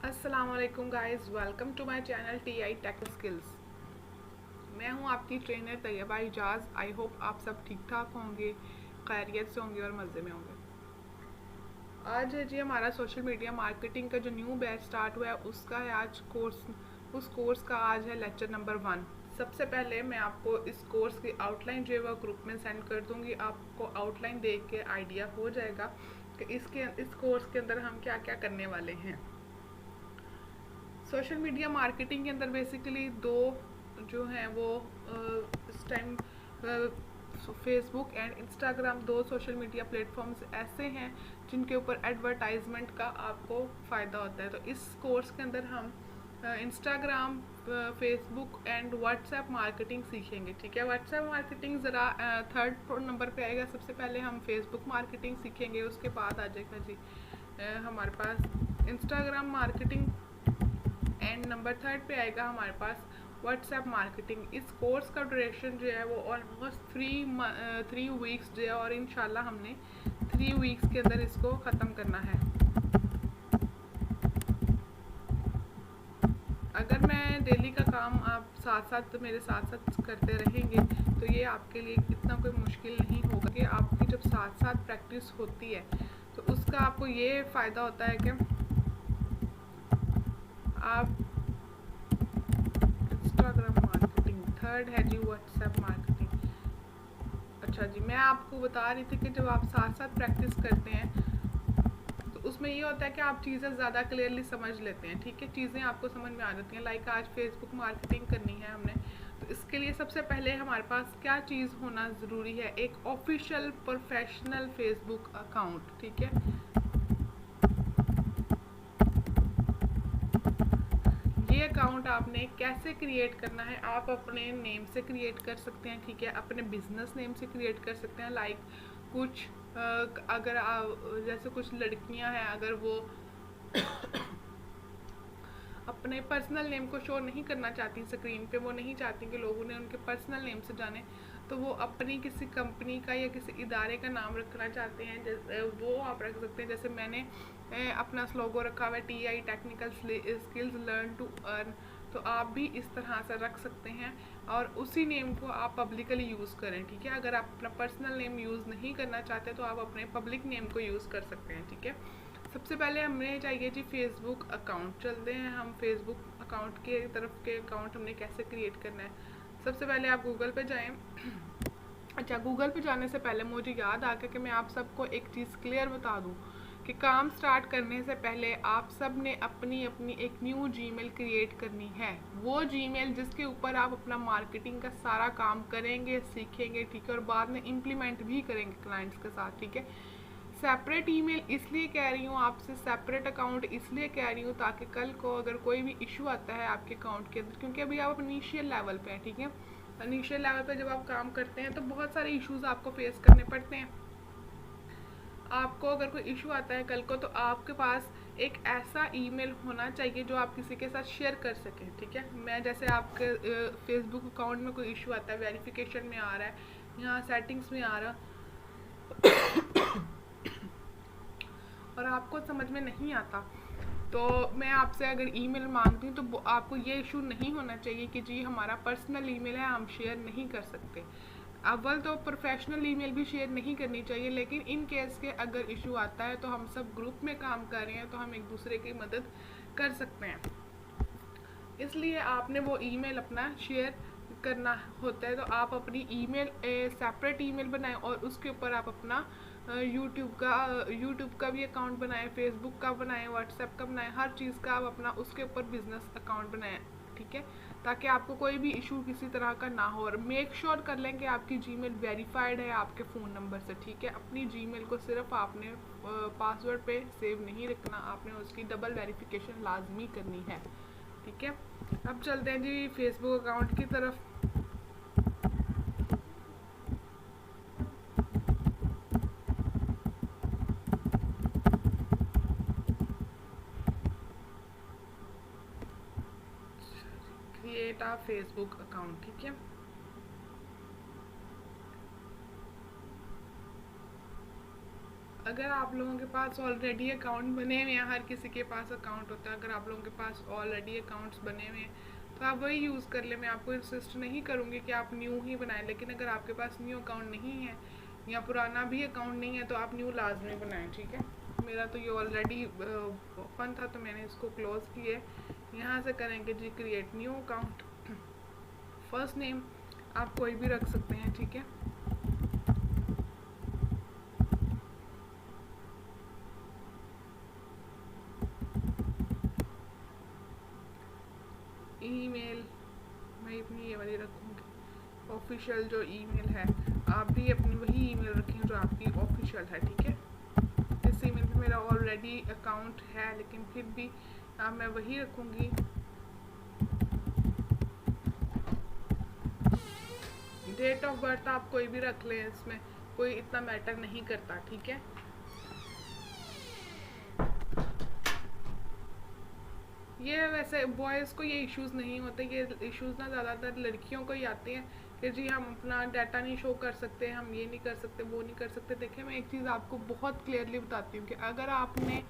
अस्सलाम वालेकुम guys, welcome to my channel TI Tech Skills. मैं हूं आपकी trainer Tayyaba Ijaz. I hope आप सब ठीक ठाक होंगे, खैरियत से होंगे और मज़े में होंगे। आज है जी हमारा सोशल मीडिया मार्केटिंग का जो न्यू बैच स्टार्ट हुआ है उसका है आज कोर्स। उस कोर्स का आज है लेक्चर नंबर 1। सबसे पहले मैं आपको इस कोर्स की आउटलाइन जो है वह ग्रुप में सेंड कर दूंगी। आपको आउटलाइन देख के आइडिया हो जाएगा कि इस कोर्स के अंदर हम क्या क्या करने वाले हैं। सोशल मीडिया मार्केटिंग के अंदर बेसिकली दो जो हैं वो इस टाइम फेसबुक एंड इंस्टाग्राम, दो सोशल मीडिया प्लेटफॉर्म्स ऐसे हैं जिनके ऊपर एडवर्टाइजमेंट का आपको फ़ायदा होता है। तो इस कोर्स के अंदर हम Instagram, Facebook and WhatsApp marketing सीखेंगे। ठीक है, व्हाट्सएप मार्केटिंग ज़रा थर्ड नंबर पे आएगा। सबसे पहले हम फेसबुक मार्केटिंग सीखेंगे, उसके बाद आ जाएगा जी हमारे पास Instagram marketing and number third पे आएगा हमारे पास व्हाट्सएप मार्केटिंग। इस कोर्स का ड्यूरेशन जो है वो ऑलमोस्ट 3 वीक्स जो है, और इंशाल्लाह हमने 3 वीक्स के अंदर इसको ख़त्म करना है। अगर मैं डेली का काम आप साथ साथ मेरे साथ साथ करते रहेंगे तो ये आपके लिए इतना कोई मुश्किल नहीं होगा कि आपकी जब साथ साथ प्रैक्टिस होती है तो उसका आपको ये फ़ायदा होता है कि आप इंस्टाग्राम मार्केटिंग, थर्ड है जी व्हाट्सएप मार्केटिंग। अच्छा जी, मैं आपको बता रही थी कि जब आप साथ साथ प्रैक्टिस करते हैं तो उसमें ये होता है कि आप चीज़ें ज़्यादा क्लियरली समझ लेते हैं। ठीक है, चीज़ें आपको समझ में आ जाती हैं। लाइक आज फेसबुक मार्केटिंग करनी है हमने, तो इसके लिए सबसे पहले हमारे पास क्या चीज़ होना ज़रूरी है? एक ऑफिशियल प्रोफेशनल फेसबुक अकाउंट। ठीक है, ये अकाउंट आपने कैसे क्रिएट करना है? आप अपने नेम से क्रिएट कर सकते हैं। ठीक है, अपने बिजनेस नेम से क्रिएट कर सकते हैं। लाइक कुछ अगर जैसे कुछ लड़कियां हैं, अगर वो अपने पर्सनल नेम को शो नहीं करना चाहती स्क्रीन पे, वो नहीं चाहती कि लोग उन्हें उनके पर्सनल नेम से जाने, तो वो अपनी किसी कंपनी का या किसी इदारे का नाम रखना चाहते हैं, वो आप रख सकते हैं। जैसे मैंने अपना स्लोगो रखा हुआ है TI technical skills learn to earn, तो आप भी इस तरह से रख सकते हैं और उसी नेम को आप पब्लिकली यूज़ करें। ठीक है, अगर आप अपना पर्सनल नेम यूज़ नहीं करना चाहते तो आप अपने पब्लिक नेम को यूज़ कर सकते हैं। ठीक है, सबसे पहले हमें चाहिए जी फेसबुक अकाउंट। चलते हैं हम फेसबुक अकाउंट के तरफ के अकाउंट हमने कैसे क्रिएट करना है। सबसे पहले आप गूगल पे जाएं। अच्छा, गूगल पे जाने से पहले मुझे याद आ गया कि मैं आप सबको एक चीज़ क्लियर बता दूं कि काम स्टार्ट करने से पहले आप सब ने अपनी अपनी एक न्यू जीमेल क्रिएट करनी है। वो जीमेल जिसके ऊपर आप अपना मार्केटिंग का सारा काम करेंगे, सीखेंगे। ठीक है, और बाद में इम्प्लीमेंट भी करेंगे क्लाइंट्स के साथ। ठीक है, सेपरेट ईमेल इसलिए कह रही हूँ आपसे, सेपरेट अकाउंट इसलिए कह रही हूँ ताकि कल को अगर कोई भी इशू आता है आपके अकाउंट के अंदर, क्योंकि अभी आप इनिशियल लेवल पे हैं। ठीक है, इनिशियल लेवल पे जब आप काम करते हैं तो बहुत सारे इश्यूज आपको फेस करने पड़ते हैं। आपको अगर कोई इशू आता है कल को, तो आपके पास एक ऐसा ईमेल होना चाहिए जो आप किसी के साथ शेयर कर सकें। ठीक है, मैं जैसे आपके फेसबुक अकाउंट में कोई इशू आता है, वेरिफिकेशन में आ रहा है, यहाँ सेटिंग्स में आ रहा और आपको समझ में नहीं आता, तो मैं आपसे अगर ईमेल मांगती हूँ तो आपको ये इशू नहीं होना चाहिए कि जी हमारा पर्सनल ईमेल है, हम शेयर नहीं कर सकते। अव्वल तो प्रोफेशनल ईमेल भी शेयर नहीं करनी चाहिए, लेकिन इन केस के अगर इशू आता है तो हम सब ग्रुप में काम कर रहे हैं तो हम एक दूसरे की मदद कर सकते हैं। इसलिए आपने वो ईमेल अपना शेयर करना होता है, तो आप अपनी ईमेल सेपरेट ईमेल बनाएं और उसके ऊपर आप अपना यूट्यूब का भी अकाउंट बनाएं, फेसबुक का बनाएं, व्हाट्सएप का बनाएं, हर चीज़ का आप अपना उसके ऊपर बिजनेस अकाउंट बनाएं। ठीक है, ताकि आपको कोई भी इशू किसी तरह का ना हो। और मेक श्योर कर लें कि आपकी जीमेल वेरीफाइड है आपके फ़ोन नंबर से। ठीक है, अपनी जीमेल को सिर्फ आपने पासवर्ड पे सेव नहीं रखना, आपने उसकी डबल वेरिफिकेशन लाजमी करनी है। ठीक है, अब चलते हैं जी फेसबुक अकाउंट की तरफ। Create a Facebook account. ठीक है, अगर आप लोगों के पास ऑलरेडी अकाउंट बने हुए हैं, हर किसी के पास अकाउंट होता है, अगर आप लोगों के पास ऑलरेडी अकाउंट्स बने हुए हैं तो आप वही यूज़ कर ले। मैं आपको इंसिस्ट नहीं करूँगी कि आप न्यू ही बनाएं, लेकिन अगर आपके पास न्यू अकाउंट नहीं है या पुराना भी अकाउंट नहीं है तो आप न्यू लाजमी बनाएं, ठीक है। मेरा तो ये ऑलरेडी ओपन था तो मैंने इसको क्लोज किए। यहाँ से करेंगे जी create new account. First name आप कोई भी रख सकते हैं, ठीक है। ईमेल मैं अपनी ये वाली रखूँगी, ऑफिशियल जो ईमेल है आप भी अपनी वही ईमेल रखें जो आपकी ऑफिशियल है, ठीक है। इस ईमेल पे मेरा ऑलरेडी अकाउंट है लेकिन फिर भी मैं वही रखूँगी। डेट ऑफ बर्थ आप कोई भी रख लें, इसमें कोई इतना मैटर नहीं करता, ठीक है। ये वैसे बॉयज़ को ये इश्यूज़ नहीं होते, ये इश्यूज़ ना ज़्यादातर लड़कियों को ही आते हैं कि जी हम अपना डाटा नहीं शो कर सकते, हम ये नहीं कर सकते, वो नहीं कर सकते। देखिए मैं एक चीज़ आपको बहुत क्लियरली बताती हूँ कि अगर आपने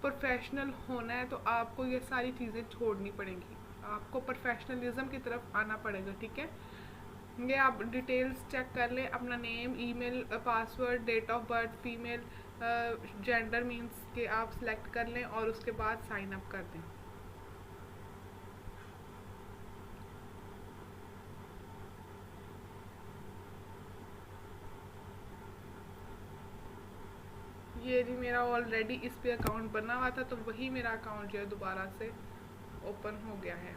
प्रोफेशनल होना है तो आपको ये सारी चीज़ें छोड़नी पड़ेंगी, आपको प्रोफेशनलिज्म की तरफ आना पड़ेगा, ठीक है। ये आप डिटेल्स चेक कर लें, अपना name, email, password, date of birth, female, gender means के आप सिलेक्ट कर लें और उसके बाद साइन अप कर दें। ये जी मेरा ऑलरेडी इस पे अकाउंट बना हुआ था तो वही मेरा अकाउंट जो है दोबारा से ओपन हो गया है।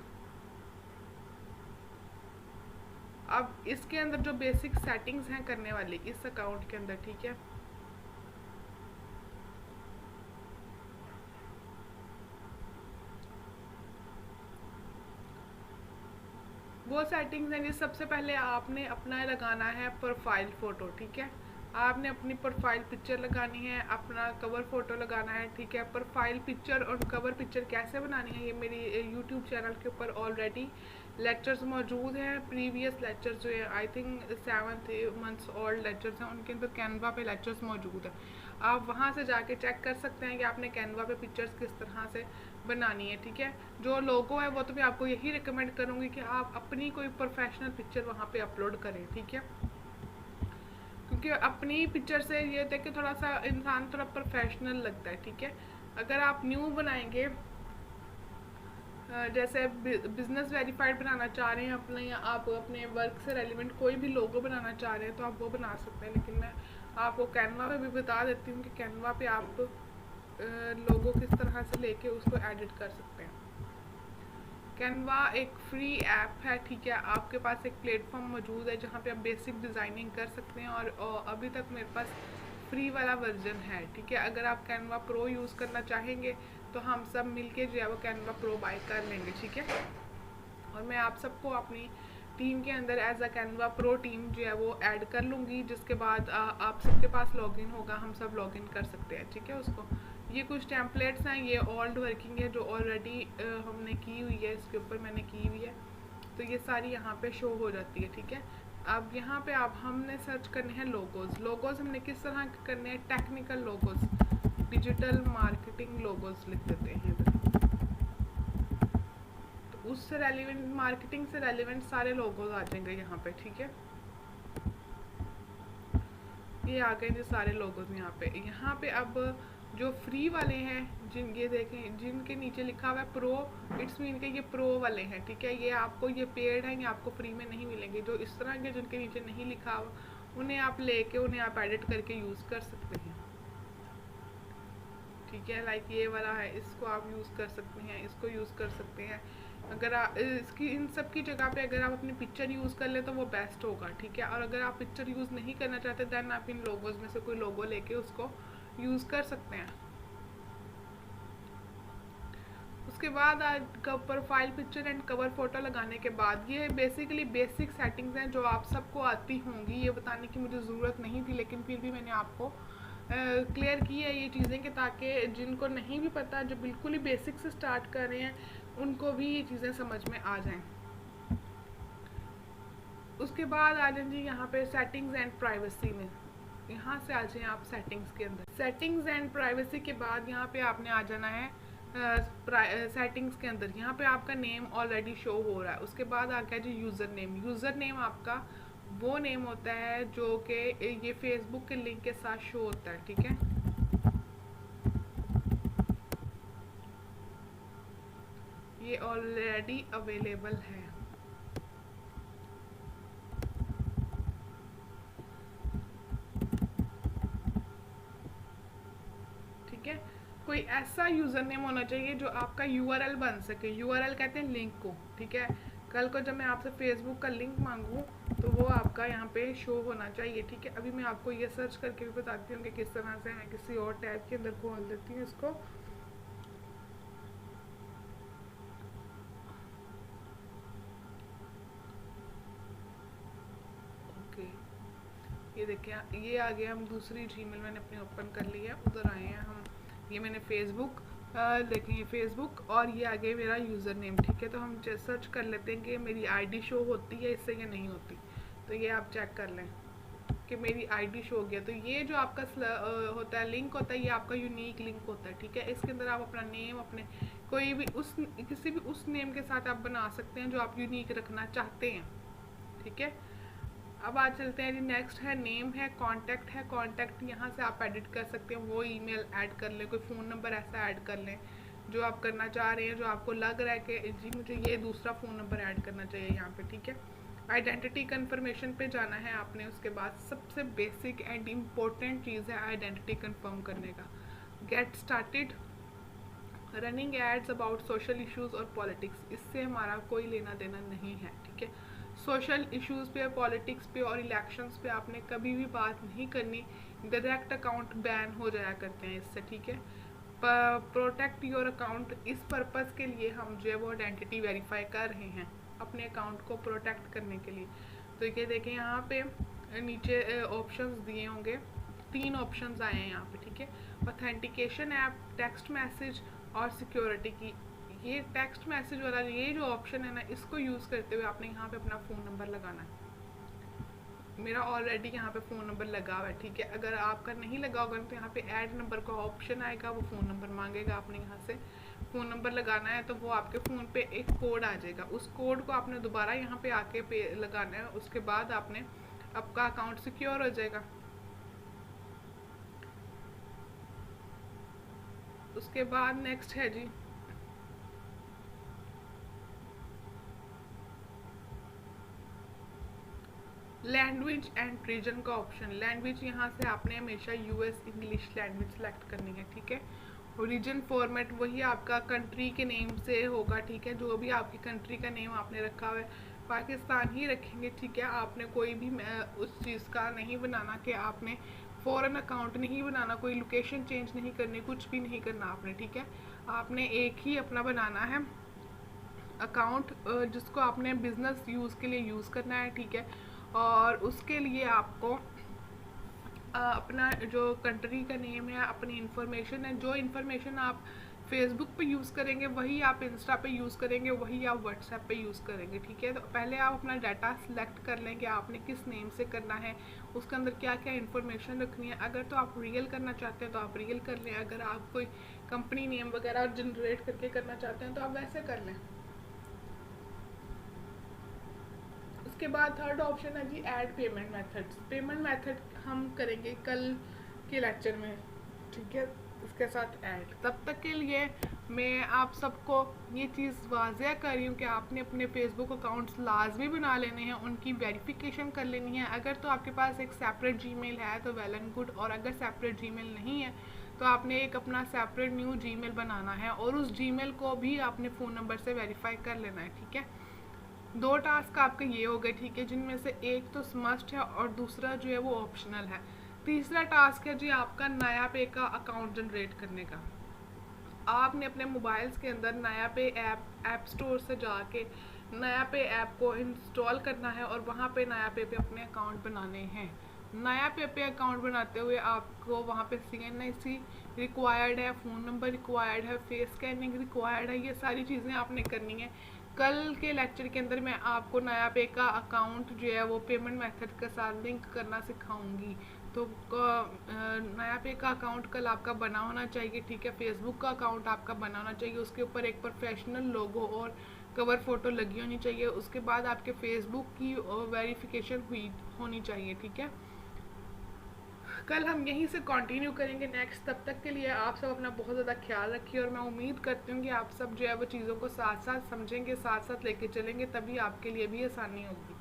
अब इसके अंदर जो बेसिक सेटिंग्स हैं करने वाली इस अकाउंट के अंदर, ठीक है। वो सेटिंग्स हैं जी, सबसे पहले आपने अपना लगाना है प्रोफाइल फ़ोटो, ठीक है। आपने अपनी प्रोफाइल पिक्चर लगानी है, अपना कवर फ़ोटो लगाना है, ठीक है। प्रोफाइल पिक्चर और कवर पिक्चर कैसे बनानी है ये मेरी यूट्यूब चैनल के ऊपर ऑलरेडी लेक्चर्स मौजूद हैं। प्रीवियस लेक्चर्स जो है I think 7 months old lectures हैं, उनके अंदर कैनवा पे लेक्चर्स मौजूद हैं। आप वहाँ से जाके चेक कर सकते हैं कि आपने कैनवा पे पिक्चर्स किस तरह से बनानी है, ठीक है। जो लोगो है वो तो मैं आपको यही रिकमेंड करूँगी कि आप अपनी कोई प्रोफेशनल पिक्चर वहाँ पे अपलोड करें, ठीक है। क्योंकि अपनी पिक्चर से ये देख के थोड़ा सा इंसान थोड़ा प्रोफेशनल लगता है, ठीक है। अगर आप न्यू बनाएंगे, जैसे बिजनेस वेरीफाइड बनाना चाह रहे हैं अपने, या आप अपने वर्क से रेलिवेंट कोई भी लोगो बनाना चाह रहे हैं तो आप वो बना सकते हैं। लेकिन मैं आपको कैनवा पे भी बता देती हूँ कि कैनवा पे आप लोगो किस तरह से लेके उसको एडिट कर सकते हैं। कैनवा एक फ्री ऐप है, ठीक है। आपके पास एक प्लेटफॉर्म मौजूद है जहाँ पे आप बेसिक डिज़ाइनिंग कर सकते हैं और अभी तक मेरे पास फ्री वाला वर्जन है, ठीक है। अगर आप कैनवा प्रो यूज़ करना चाहेंगे तो हम सब मिलके जो है वो कैनवा प्रो बाय कर लेंगे, ठीक है। और मैं आप सबको अपनी टीम के अंदर as a Canva pro team जो है वो ऐड कर लूँगी, जिसके बाद आप सबके पास लॉगिन होगा, हम सब लॉगिन कर सकते हैं, ठीक है उसको। ये कुछ टेम्पलेट्स हैं, ये ओल्ड वर्किंग है जो ऑलरेडी हमने की हुई है, इसके ऊपर मैंने की हुई है, तो ये सारी यहाँ पे शो हो जाती है, ठीक है। अब यहाँ पे आप हमने सर्च करने हैं लोगोज। लोगोज हमने किस तरह के करने हैं? Technical logos, digital marketing logos लिख देते हैं इधर। तो उससे रेलिवेंट, मार्केटिंग से रेलिवेंट सारे लोगोज आ जाएंगे यहाँ पे, ठीक है। ये आ गए जो सारे लोगोज यहाँ पे अब जो फ्री वाले हैं, जिन ये देखें जिनके नीचे लिखा हुआ है प्रो, इट्स मीन के ये प्रो वाले हैं, ठीक है। ये आपको ये पेड हैं, ये आपको फ्री में नहीं मिलेंगे। जो इस तरह के जिनके नीचे नहीं लिखा हुआ उन्हें आप लेके उन्हें आप एडिट करके यूज़ कर सकते हैं, ठीक है। लाइक ये वाला है, इसको आप यूज़ कर सकते हैं, इसको यूज़ कर सकते हैं। अगर आप इसकी इन सब की जगह पे अगर आप अपनी पिक्चर यूज़ कर लें तो वो बेस्ट होगा, ठीक है। और अगर आप पिक्चर यूज़ नहीं करना चाहते दैन आप इन लोगोज में से कोई लोगो लेके उसको यूज़ कर सकते हैं। उसके बाद profile picture and cover photo लगाने के बाद ये बेसिकली बेसिक सेटिंग्स हैं जो आप सबको आती होंगी, ये बताने की मुझे ज़रूरत नहीं थी, लेकिन फिर भी मैंने आपको क्लियर की है ये चीज़ें कि ताकि जिनको नहीं भी पता, जो बिल्कुल ही बेसिक से स्टार्ट कर रहे हैं, उनको भी ये चीज़ें समझ में आ जाएं। उसके बाद आ जाए जी यहाँ पे सेटिंग्स एंड प्राइवेसी में। यहाँ से आ जाएं आप सेटिंग्स के अंदर। सेटिंग्स एंड प्राइवेसी के बाद यहाँ पे आपने आ जाना है सेटिंग्स के अंदर। यहाँ पे आपका नेम ऑलरेडी शो हो रहा है। उसके बाद आ गया जी यूज़र नेम। यूज़र नेम आपका वो नेम होता है जो कि ये फेसबुक के लिंक के साथ शो होता है, ठीक है। ये ऑलरेडी अवेलेबल है। ठीक है, कोई ऐसा यूज़र नेम होना चाहिए जो आपका यूआरएल बन सके। यूआरएल कहते हैं लिंक को, ठीक है। कल को जब मैं आपसे फेसबुक का लिंक मांगूँ तो वो आपका यहाँ पे शो होना चाहिए, ठीक है। अभी मैं आपको ये सर्च करके भी बताती हूँ कि किस तरह से। मैं किसी और टैब के अंदर खोल देती हूँ इसको। ओके, ये देखिए ये आ गया। हम दूसरी जीमेल मैंने अपनी ओपन कर ली है, उधर आए हैं हम। ये मैंने फेसबुक देखें, ये फेसबुक और ये आ गया मेरा यूज़र नेम, ठीक है। तो हम सर्च कर लेते हैं कि मेरी आईडी शो होती है इससे या नहीं होती। तो ये आप चेक कर लें कि मेरी आईडी शो हो गया। तो ये जो आपका होता है लिंक होता है, ये आपका यूनिक लिंक होता है, ठीक है। इसके अंदर आप अपना नेम, अपने कोई भी किसी भी उस नेम के साथ आप बना सकते हैं जो आप यूनिक रखना चाहते हैं, ठीक है। अब आज चलते हैं जी। नेक्स्ट है नेम है, कांटेक्ट है। कांटेक्ट यहाँ से आप एडिट कर सकते हैं, वो ईमेल ऐड कर लें, कोई फ़ोन नंबर ऐसा ऐड कर लें जो आप करना चाह रहे हैं, जो आपको लग रहा है कि जी मुझे ये दूसरा फ़ोन नंबर ऐड करना चाहिए यहाँ पे, ठीक है। आइडेंटिटी कन्फर्मेशन पे जाना है आपने। उसके बाद सबसे बेसिक एंड इम्पोर्टेंट चीज़ है आइडेंटिटी कन्फर्म करने का। Get started running ads about social issues और पॉलिटिक्स, इससे हमारा कोई लेना देना नहीं है, ठीक है। सोशल इश्यूज़ पे, पॉलिटिक्स पे और इलेक्शंस पे आपने कभी भी बात नहीं करनी। डायरेक्ट अकाउंट बैन हो जाया करते हैं इससे, ठीक है। प्रोटेक्ट योर अकाउंट, इस पर्पज़ के लिए हम जो है वो आइडेंटिटी वेरीफाई कर रहे हैं अपने अकाउंट को प्रोटेक्ट करने के लिए। तो ये देखें यहाँ पे नीचे ऑप्शंस दिए होंगे, 3 ऑप्शंस आए हैं यहाँ पे, ठीक है। ऑथेंटिकेशन ऐप, टेक्स्ट मैसेज और सिक्योरिटी की। ये टेक्स्ट मैसेज वाला ये जो ऑप्शन है ना, इसको यूज़ करते हुए आपने यहाँ पे अपना फ़ोन नंबर लगाना है। मेरा ऑलरेडी यहाँ पे फ़ोन नंबर लगा हुआ है, ठीक है। अगर आपका नहीं लगा होगा तो यहाँ पे ऐड नंबर का ऑप्शन आएगा, वो फ़ोन नंबर मांगेगा। आपने यहाँ से फ़ोन नंबर लगाना है तो वो आपके फ़ोन पे एक कोड आ जाएगा। उस कोड को आपने दोबारा यहाँ पे आके लगाना है। उसके बाद आपने आपका अकाउंट सिक्योर हो जाएगा। उसके बाद नेक्स्ट है जी लैंग्वेज एंड रीजन का ऑप्शन। लैंग्वेज यहाँ से आपने हमेशा यूएस इंग्लिश लैंग्वेज सेलेक्ट करनी है, ठीक है। ओरिजिन फॉर्मेट वही आपका कंट्री के नेम से होगा, ठीक है। जो भी आपकी कंट्री का नेम आपने रखा हुआ है पाकिस्तान ही रखेंगे, ठीक है। आपने कोई भी उस चीज़ का नहीं बनाना कि आपने फ़ॉरेन अकाउंट नहीं बनाना, कोई लोकेशन चेंज नहीं करनी, कुछ भी नहीं करना आपने, ठीक है। आपने एक ही अपना बनाना है अकाउंट जिसको आपने बिज़नेस यूज़ के लिए यूज़ करना है, ठीक है। और उसके लिए आपको अपना जो कंट्री का नेम है, अपनी इंफॉर्मेशन है, जो इंफॉर्मेशन आप फेसबुक पे यूज़ करेंगे वही आप इंस्टा पे यूज़ करेंगे, वही आप व्हाट्सएप पे यूज़ करेंगे, ठीक है। तो पहले आप अपना डाटा सिलेक्ट कर लें कि आपने किस नेम से करना है, उसके अंदर क्या क्या इन्फॉर्मेशन रखनी है। अगर तो आप रियल करना चाहते हैं तो आप रियल कर लें, अगर आप कोई कंपनी नेम वगैरह जनरेट करके करना चाहते हैं तो आप वैसे कर लें। उसके बाद थर्ड ऑप्शन है जी add payment methods. Payment method हम करेंगे कल के लेक्चर में, ठीक है, इसके साथ ऐड। तब तक के लिए मैं आप सबको ये चीज़ वाज़ेह कर रही हूँ कि आपने अपने फेसबुक अकाउंट्स लाजमी बना लेने हैं, उनकी वेरिफिकेशन कर लेनी है। अगर तो आपके पास एक सेपरेट जीमेल है तो वेल एंड गुड, और अगर सेपरेट जीमेल नहीं है तो आपने एक अपना सेपरेट न्यू जीमेल बनाना है और उस जीमेल को भी आपने फ़ोन नंबर से वेरीफाई कर लेना है, ठीक है। 2 टास्क आपके ये हो गए, ठीक है, जिनमें से एक तो मस्ट है और दूसरा जो है वो ऑप्शनल है। तीसरा टास्क है जी आपका नया पे का अकाउंट जनरेट करने का। आपने अपने मोबाइल्स के अंदर नया पे ऐप स्टोर से जाके नया पे ऐप को इंस्टॉल करना है और वहाँ पे नया पे अपने अकाउंट बनाने हैं। नया पे अकाउंट बनाते हुए आपको वहाँ पे CNIC रिक्वायर्ड है, फ़ोन नंबर रिक्वायर्ड है, फेस स्कैनिंग रिक्वायर्ड है, ये सारी चीज़ें आपने करनी है। कल के लेक्चर के अंदर मैं आपको नया पे का अकाउंट जो है वो पेमेंट मेथड के साथ लिंक करना सिखाऊंगी। तो नया पे का अकाउंट कल आपका बना होना चाहिए, ठीक है। फेसबुक का अकाउंट आपका बना होना चाहिए, उसके ऊपर एक प्रोफेशनल लोगो और कवर फोटो लगी होनी चाहिए। उसके बाद आपके फेसबुक की वेरिफिकेशन हुई होनी चाहिए, ठीक है। कल हम यहीं से कंटिन्यू करेंगे नेक्स्ट। तब तक के लिए आप सब अपना बहुत ज़्यादा ख्याल रखिए, और मैं उम्मीद करती हूँ कि आप सब जो है वो चीज़ों को साथ साथ समझेंगे, साथ साथ लेके चलेंगे, तभी आपके लिए भी आसानी होगी।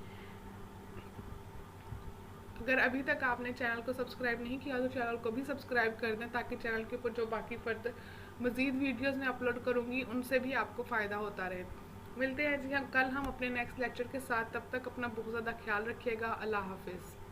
अगर अभी तक आपने चैनल को सब्सक्राइब नहीं किया तो चैनल को भी सब्सक्राइब कर दें, ताकि चैनल के ऊपर जो बाकी फर्दर मज़ीद वीडियोस मैं अपलोड करूँगी उनसे भी आपको फ़ायदा होता रहे। मिलते हैं जी हम कल हम अपने नेक्स्ट लेक्चर के साथ। तब तक अपना बहुत ज़्यादा ख्याल रखिएगा। अल्लाह हाफिज़।